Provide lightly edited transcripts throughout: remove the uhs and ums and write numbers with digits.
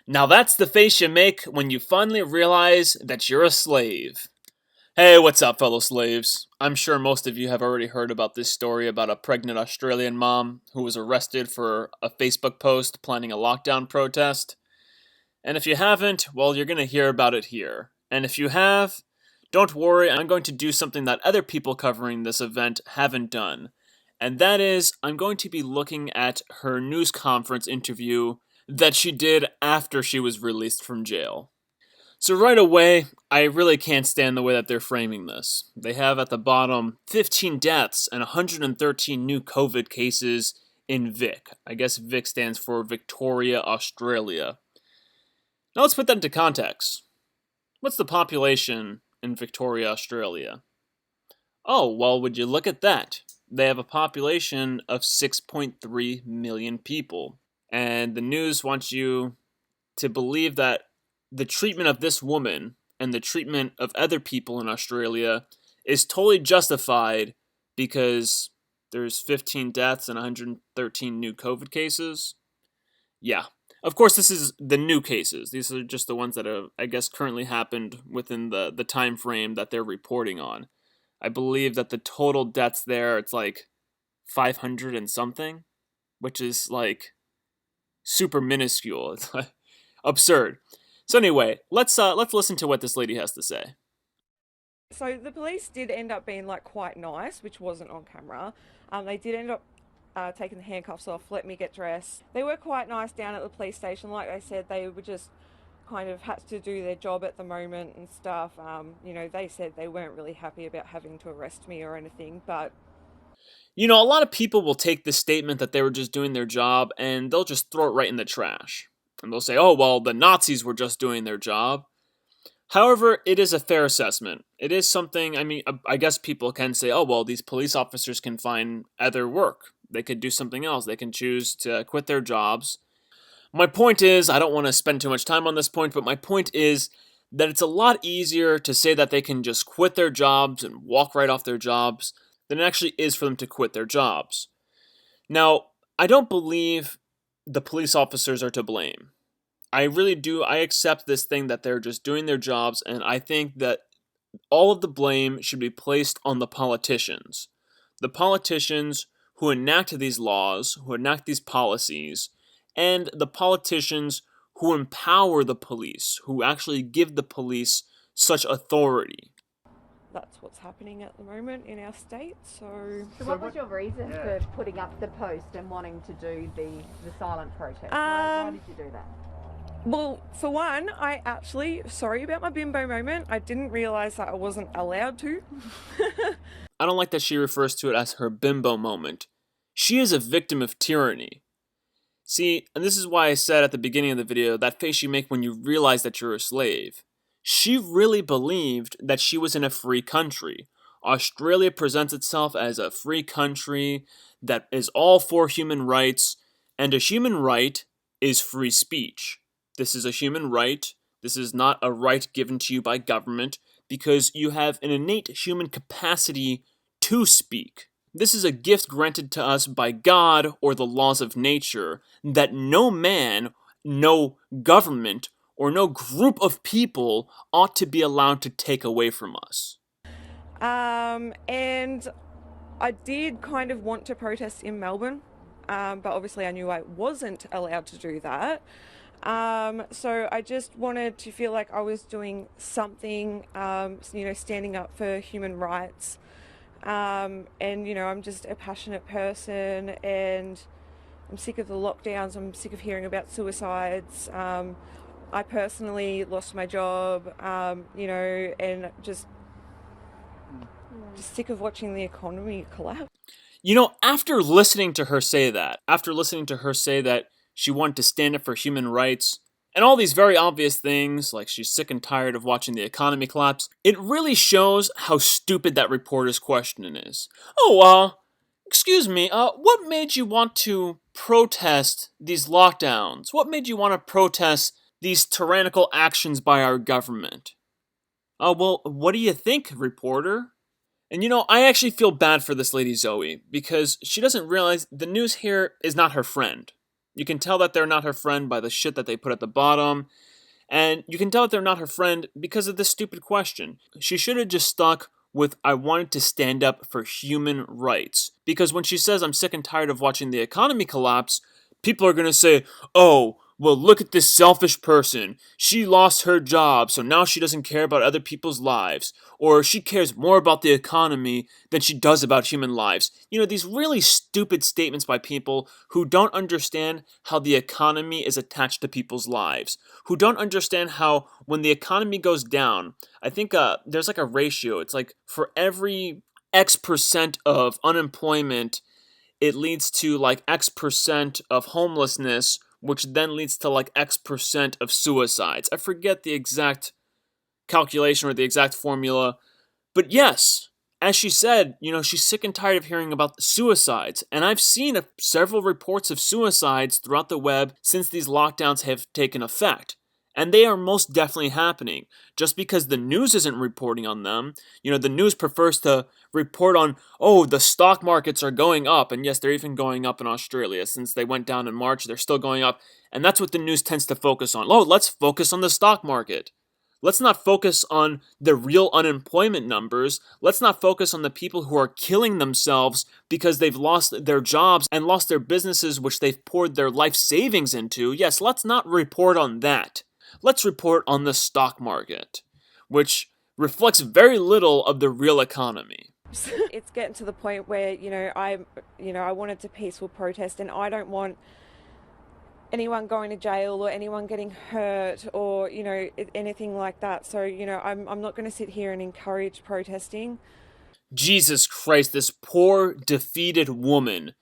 Now that's the face you make when you finally realize that you're a slave. Hey, what's up, fellow slaves? I'm sure most of you have already heard about this story about a pregnant Australian mom who was arrested for a Facebook post planning a lockdown protest. And if you haven't, well, you're going to hear about it here. And if you have, don't worry, I'm going to do something that other people covering this event haven't done. And that is, I'm going to be looking at her news conference interview that she did after she was released from jail. So right away, I really can't stand the way that they're framing this. They have at the bottom 15 deaths and 113 new COVID cases in Vic. I guess Vic stands for Victoria, Australia. Now let's put that into context. What's the population in Victoria, Australia? Oh, well, would you look at that? They have a population of 6.3 million people. And the news wants you to believe that the treatment of this woman and the treatment of other people in Australia is totally justified because there's 15 deaths and 113 new COVID cases. Yeah. Of course, this is the new cases. These are just the ones that have, I guess, currently happened within the time frame that they're reporting on. I believe that the total deaths there, it's like 500 and something, which is like super minuscule. It's like absurd. So anyway, let's listen to what this lady has to say. So the police did end up being like quite nice, which wasn't on camera. They did end up taking the handcuffs off, let me get dressed. They were quite nice down at the police station. Like I said, they were just kind of had to do their job at the moment and stuff. They said they weren't really happy about having to arrest me or anything, but You know, a lot of people will take this statement that they were just doing their job and they'll just throw it right in the trash. And they'll say, oh, well, the Nazis were just doing their job. However, it is a fair assessment. It is something, I mean, I guess people can say, oh, well, these police officers can find other work. They could do something else. They can choose to quit their jobs. My point is, I don't want to spend too much time on this point, but my point is that it's a lot easier to say that they can just quit their jobs and walk right off their jobs than it actually is for them to quit their jobs. Now, I don't believe the police officers are to blame. I really do. I accept this thing that they're just doing their jobs, and I think that all of the blame should be placed on the politicians. The politicians who enact these laws, who enact these policies, and the politicians who empower the police, who actually give the police such authority. that's what's happening at the moment in our state. So, So what was your reason for putting up the post and wanting to do the silent protest? Why um, did you do that? well, for one, I actually, sorry about my bimbo moment. I didn't realise that I wasn't allowed to. I don't like that she refers to it as her bimbo moment. She is a victim of tyranny. See, and this is why I said at the beginning of the video, that face you make when you realize that you're a slave. She really believed that she was in a free country. Australia presents itself as a free country that is all for human rights, and a human right is free speech. This is a human right. This is not a right given to you by government because you have an innate human capacity to speak. This is a gift granted to us by God or the laws of nature that no man, no government, or no group of people ought to be allowed to take away from us. And I did kind of want to protest in Melbourne, but obviously I knew I wasn't allowed to do that. So I just wanted to feel like I was doing something, standing up for human rights. I'm just a passionate person and I'm sick of the lockdowns. I'm sick of hearing about suicides. I personally lost my job, and just sick of watching the economy collapse. You know, after listening to her say that, after listening to her say that she wanted to stand up for human rights, and all these very obvious things, like she's sick and tired of watching the economy collapse, it really shows how stupid that reporter's question is. Oh, excuse me, what made you want to protest these lockdowns? What made you want to protest these tyrannical actions by our government? Oh, well, what do you think, reporter? And you know, I actually feel bad for this lady Zoe, because she doesn't realize the news here is not her friend. You can tell that they're not her friend by the shit that they put at the bottom. And you can tell that they're not her friend because of this stupid question. She should have just stuck with, I wanted to stand up for human rights. Because when she says, I'm sick and tired of watching the economy collapse, people are going to say, oh, well, look at this selfish person. She lost her job, so now she doesn't care about other people's lives. Or she cares more about the economy than she does about human lives. You know, these really stupid statements by people who don't understand how the economy is attached to people's lives. Who don't understand how when the economy goes down, I think there's like a ratio. It's like for every X percent of unemployment, it leads to like X percent of homelessness, which then leads to like X percent of suicides. I forget the exact calculation or the exact formula, but yes, as she said, you know, she's sick and tired of hearing about suicides, and I've seen several reports of suicides throughout the web since these lockdowns have taken effect. And they are most definitely happening. Just because the news isn't reporting on them, you know, the news prefers to report on, oh, the stock markets are going up. And yes, they're even going up in Australia. Since they went down in March, they're still going up. And that's what the news tends to focus on. Oh, let's focus on the stock market. Let's not focus on the real unemployment numbers. Let's not focus on the people who are killing themselves because they've lost their jobs and lost their businesses, which they've poured their life savings into. Yes, let's not report on that. Let's report on the stock market, which reflects very little of the real economy. It's getting to the point where, I wanted to peaceful protest, and I don't want anyone going to jail or anyone getting hurt or, anything like that. So, I'm not going to sit here and encourage protesting. Jesus Christ, this poor, defeated woman.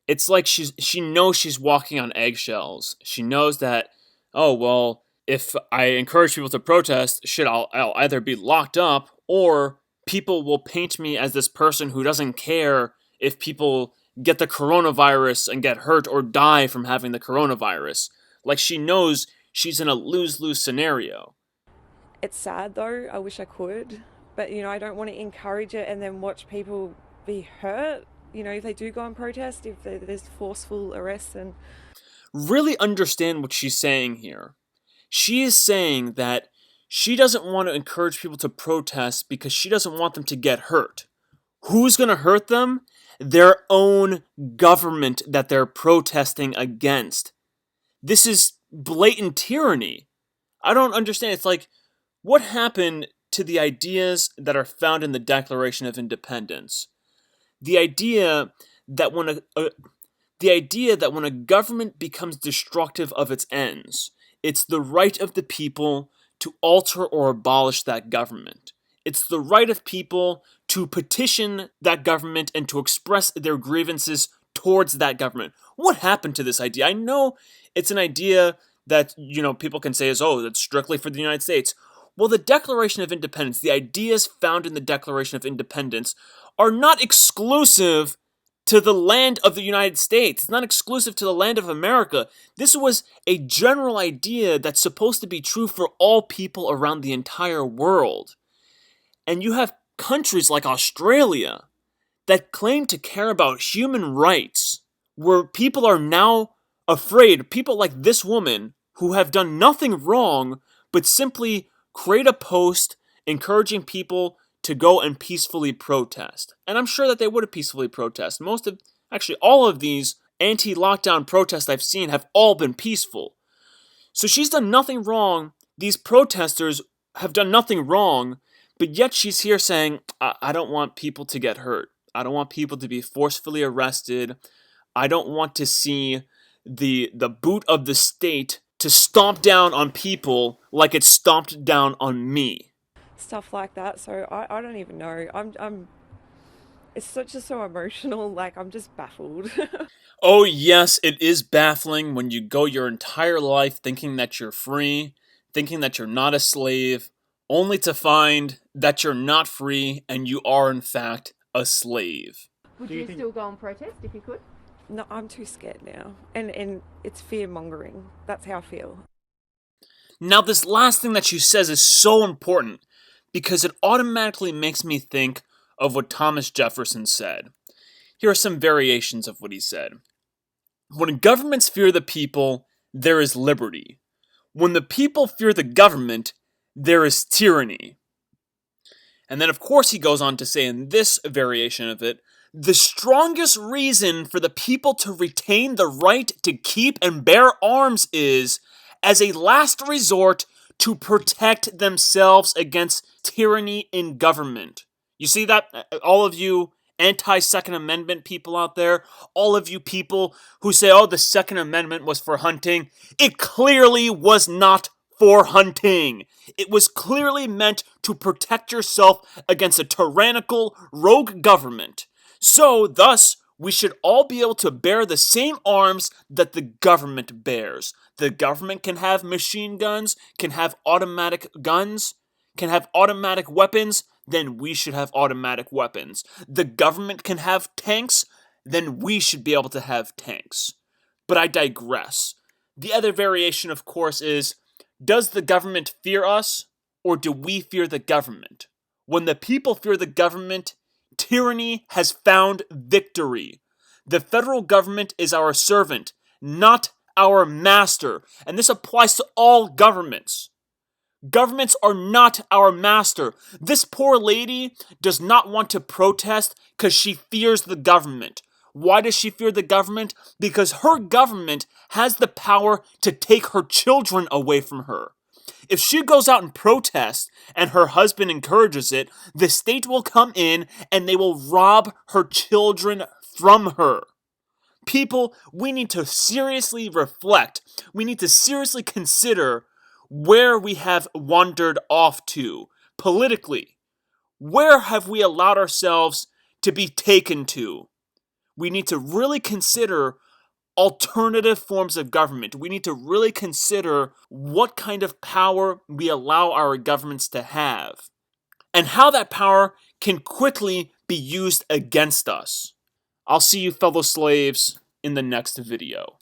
It's like she knows she's walking on eggshells. She knows that, oh, well, if I encourage people to protest, shit, I'll either be locked up or people will paint me as this person who doesn't care if people get the coronavirus and get hurt or die from having the coronavirus. Like she knows she's in a lose-lose scenario. It's sad though, I wish I could, but I don't want to encourage it and then watch people be hurt, if they do go and protest, if there's forceful arrests. And really understand what she's saying here. She is saying that she doesn't want to encourage people to protest because she doesn't want them to get hurt. Who's going to hurt them? Their own government that they're protesting against. This is blatant tyranny. I don't understand. It's like, what happened to the ideas that are found in the Declaration of Independence? The idea that when a government becomes destructive of its ends, it's the right of the people to alter or abolish that government. It's the right of people to petition that government and to express their grievances towards that government. What happened to this idea? I know it's an idea that, people can say is, oh, that's strictly for the United States. Well, the Declaration of Independence, the ideas found in the Declaration of Independence are not exclusive to the land of the United States. It's not exclusive to the land of America. This was a general idea that's supposed to be true for all people around the entire world. And you have countries like Australia that claim to care about human rights, where people are now afraid, people like this woman, who have done nothing wrong, but simply create a post encouraging people to go and peacefully protest. And I'm sure that they would have peacefully protest. All of these anti-lockdown protests I've seen have all been peaceful. So she's done nothing wrong. These protesters have done nothing wrong, but yet she's here saying, I don't want people to get hurt. I don't want people to be forcefully arrested. I don't want to see the boot of the state to stomp down on people like it stomped down on me. Stuff like that. So I don't even know. It's just so emotional. Like, I'm just baffled. Oh yes, it is baffling when you go your entire life thinking that you're free, thinking that you're not a slave, only to find that you're not free and you are in fact a slave. Would you still go and protest if you could? No, I'm too scared now. And it's fear-mongering. That's how I feel. Now, this last thing that she says is so important because it automatically makes me think of what Thomas Jefferson said. Here are some variations of what he said. When governments fear the people, there is liberty. When the people fear the government, there is tyranny. And then, of course, he goes on to say in this variation of it, the strongest reason for the people to retain the right to keep and bear arms is, as a last resort, to protect themselves against tyranny in government. You see that? All of you anti-Second Amendment people out there, all of you people who say, oh, the Second Amendment was for hunting, it clearly was not for hunting. It was clearly meant to protect yourself against a tyrannical, rogue government. So, thus, we should all be able to bear the same arms that the government bears. The government can have machine guns, can have automatic guns, can have automatic weapons, then we should have automatic weapons. The government can have tanks, then we should be able to have tanks. But I digress. The other variation, of course, is, does the government fear us, or do we fear the government? When the people fear the government, tyranny has found victory. The federal government is our servant, not our master. And this applies to all governments. Governments are not our master. This poor lady does not want to protest because she fears the government. Why does she fear the government? Because her government has the power to take her children away from her. If she goes out and protests and her husband encourages it, the state will come in and they will rob her children from her. People, we need to seriously reflect. We need to seriously consider where we have wandered off to politically. Where have we allowed ourselves to be taken to? We need to really consider alternative forms of government. We need to really consider what kind of power we allow our governments to have, and how that power can quickly be used against us. I'll see you, fellow slaves, in the next video.